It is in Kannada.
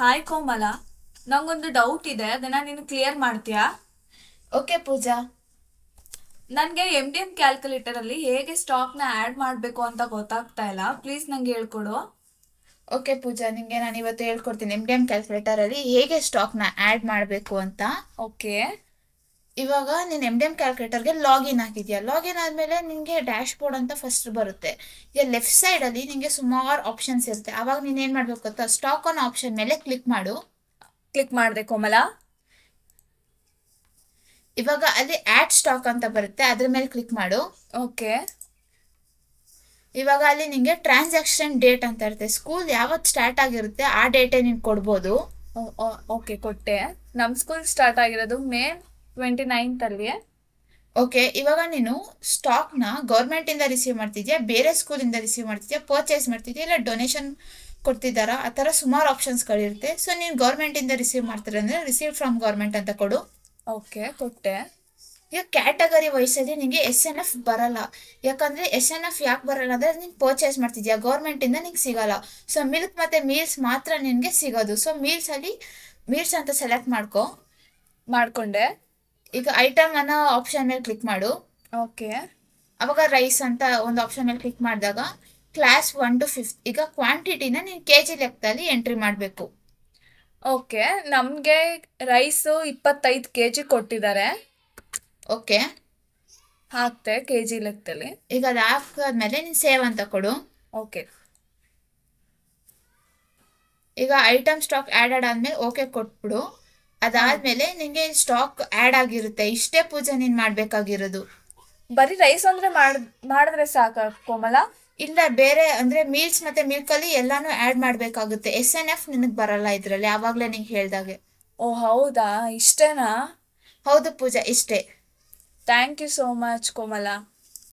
ಹಾಯ್ ಕೋಮಲ, ನಂಗೊಂದು ಡೌಟ್ ಇದೆ, ಅದನ್ನ ನೀನು ಕ್ಲಿಯರ್ ಮಾಡ್ತೀಯಾ? ಓಕೆ ಪೂಜಾ. ನನಗೆ ಎಮ್ ಡಿ ಎಮ್ ಕ್ಯಾಲ್ಕುಲೇಟರಲ್ಲಿ ಹೇಗೆ ಸ್ಟಾಕ್ನ ಆ್ಯಡ್ ಮಾಡಬೇಕು ಅಂತ ಗೊತ್ತಾಗ್ತಾ ಇಲ್ಲ. ಪ್ಲೀಸ್ ನಂಗೆ ಹೇಳ್ಕೊಡು. ಓಕೆ ಪೂಜಾ, ನಿಮಗೆ ನಾನು ಇವತ್ತು ಹೇಳ್ಕೊಡ್ತೀನಿ ಎಮ್ ಡಿ ಎಮ್ ಕ್ಯಾಲ್ಕುಲೇಟರಲ್ಲಿ ಹೇಗೆ ಸ್ಟಾಕ್ನ ಆ್ಯಡ್ ಮಾಡಬೇಕು ಅಂತ. ಓಕೆ. ಇವಾಗ ನೀನು ಎಮ್ ಡಿ ಎಮ್ ಕ್ಯಾಲ್ಕುಲೇಟರ್ಗೆ ಲಾಗಿನ್ ಆಗಿದೆಯಾ. ಲಾಗಿನ್ ಆದಮೇಲೆ ನಿನಗೆ ಡ್ಯಾಶ್ ಬೋರ್ಡ್ ಅಂತ ಫಸ್ಟ್ ಬರುತ್ತೆ. ಈಗ ಲೆಫ್ಟ್ ಸೈಡಲ್ಲಿ ನಿಮಗೆ ಸುಮಾರು ಆಪ್ಷನ್ಸ್ ಇರುತ್ತೆ. ಆವಾಗ ನೀನು ಏನು ಮಾಡಬೇಕು ಗೊತ್ತಾ, ಸ್ಟಾಕ್ ಅನ್ನೋ ಆಪ್ಷನ್ ಮೇಲೆ ಕ್ಲಿಕ್ ಮಾಡು. ಕ್ಲಿಕ್ ಮಾಡಿದೆ ಕೋಮಲ. ಇವಾಗ ಅಲ್ಲಿ ಆ್ಯಡ್ ಸ್ಟಾಕ್ ಅಂತ ಬರುತ್ತೆ, ಅದ್ರ ಮೇಲೆ ಕ್ಲಿಕ್ ಮಾಡು. ಓಕೆ. ಇವಾಗ ಅಲ್ಲಿ ನಿಮಗೆ ಟ್ರಾನ್ಸಾಕ್ಷನ್ ಡೇಟ್ ಅಂತ ಇರುತ್ತೆ. ಸ್ಕೂಲ್ ಯಾವತ್ತು ಸ್ಟಾರ್ಟ್ ಆಗಿರುತ್ತೆ ಆ ಡೇಟೇ ನೀನು ಕೊಡ್ಬೋದು. ಓಕೆ, ಕೊಟ್ಟೆ. ನಮ್ಮ ಸ್ಕೂಲ್ ಸ್ಟಾರ್ಟ್ ಆಗಿರೋದು ಮೇ 29 ಅಲ್ಲಿ. ಓಕೆ, ಇವಾಗ ನೀನು ಸ್ಟಾಕ್ನ ಗೌರ್ಮೆಂಟಿಂದ ರಿಸೀವ್ ಮಾಡ್ತಿದ್ಯಾ, ಬೇರೆ ಸ್ಕೂಲಿಂದ ರಿಸೀವ್ ಮಾಡ್ತಿದ್ಯಾ, ಪರ್ಚೇಸ್ ಮಾಡ್ತಿದ್ಯಾ, ಇಲ್ಲ ಡೊನೇಷನ್ ಕೊಡ್ತಿದ್ದಾರಾ, ಆ ಥರ ಸುಮಾರು ಆಪ್ಷನ್ಸ್ಗಳಿರುತ್ತೆ. ಸೊ ನೀನು ಗೌರ್ಮೆಂಟಿಂದ ರಿಸೀವ್ ಮಾಡ್ತಾರೆ ಅಂದರೆ ರಿಸೀವ್ ಫ್ರಮ್ ಗೌರ್ಮೆಂಟ್ ಅಂತ ಕೊಡು. ಓಕೆ, ಕೊಟ್ಟೆ. ಈಗ ಕ್ಯಾಟಗರಿ ವೈಸಲ್ಲಿ ನಿಮಗೆ ಎಸ್ ಎನ್ ಎಫ್ ಬರಲ್ಲ. ಯಾಕಂದರೆ ಎಸ್ ಎನ್ ಎಫ್ ಯಾಕೆ ಬರಲ್ಲ ಅಂದರೆ ನೀನು ಪರ್ಚೇಸ್ ಮಾಡ್ತಿದ್ಯಾ, ಗೌರ್ಮೆಂಟಿಂದ ನಿಂಗೆ ಸಿಗಲ್ಲ. ಸೊ ಮಿಲ್ಕ್ ಮತ್ತು ಮೀಲ್ಸ್ ಮಾತ್ರ ನಿನಗೆ ಸಿಗೋದು. ಸೊ ಮೀಲ್ಸಲ್ಲಿ ಮೀಲ್ಸ್ ಅಂತ ಸೆಲೆಕ್ಟ್ ಮಾಡ್ಕೊಂಡೆ. ಈಗ ಐಟಮ್ ಅನ್ನೋ ಆಪ್ಷನ್ ಮೇಲೆ ಕ್ಲಿಕ್ ಮಾಡು. ಓಕೆ. ಅವಾಗ ರೈಸ್ ಅಂತ ಒಂದು ಆಪ್ಷನ್ ಮೇಲೆ ಕ್ಲಿಕ್ ಮಾಡಿದಾಗ ಕ್ಲಾಸ್ 1 to 5 ಈಗ ಕ್ವಾಂಟಿಟಿನ ನೀನು ಕೆ ಜಿ ಲೆಕ್ಕದಲ್ಲಿ ಎಂಟ್ರಿ ಮಾಡಬೇಕು. ಓಕೆ, ನಮಗೆ ರೈಸು 25 kg ಕೊಟ್ಟಿದ್ದಾರೆ. ಓಕೆ, ಹಾಕ್ತೆ kg ಲೆಕ್ಕದಲ್ಲಿ. ಈಗ ಅದು ಹಾಕಾದ್ಮೇಲೆ ನೀನು ಸೇವ್ ಅಂತ ಕೊಡು. ಓಕೆ. ಈಗ ಐಟಮ್ ಸ್ಟಾಕ್ ಆ್ಯಡ್ ಆದಮೇಲೆ ಓಕೆ ಕೊಟ್ಬಿಡು. ಅದಾದಮೇಲೆ ನಿನಗೆ ಸ್ಟಾಕ್ ಆ್ಯಡ್ ಆಗಿರುತ್ತೆ. ಇಷ್ಟೇ ಪೂಜೆ ನೀನು ಮಾಡಬೇಕಾಗಿರೋದು. ಬರೀ ರೈಸ್ ಅಂದರೆ ಮಾಡಿದ್ರೆ ಸಾಕ ಕೋಮಲ? ಇಲ್ಲ, ಬೇರೆ ಅಂದರೆ ಮೀಲ್ಸ್ ಮತ್ತು ಮಿಲ್ಕಲ್ಲಿ ಎಲ್ಲನೂ ಆ್ಯಡ್ ಮಾಡಬೇಕಾಗುತ್ತೆ. ಎಸ್ ಎನ್ ಎಫ್ ನಿನಗೆ ಬರಲ್ಲ ಇದರಲ್ಲಿ, ಆವಾಗಲೇ ನಿಂಗೆ ಹೇಳ್ದಾಗೆ. ಓ ಹೌದಾ, ಇಷ್ಟೇನಾ? ಹೌದು ಪೂಜಾ, ಇಷ್ಟೇ. Thank you so much Komala.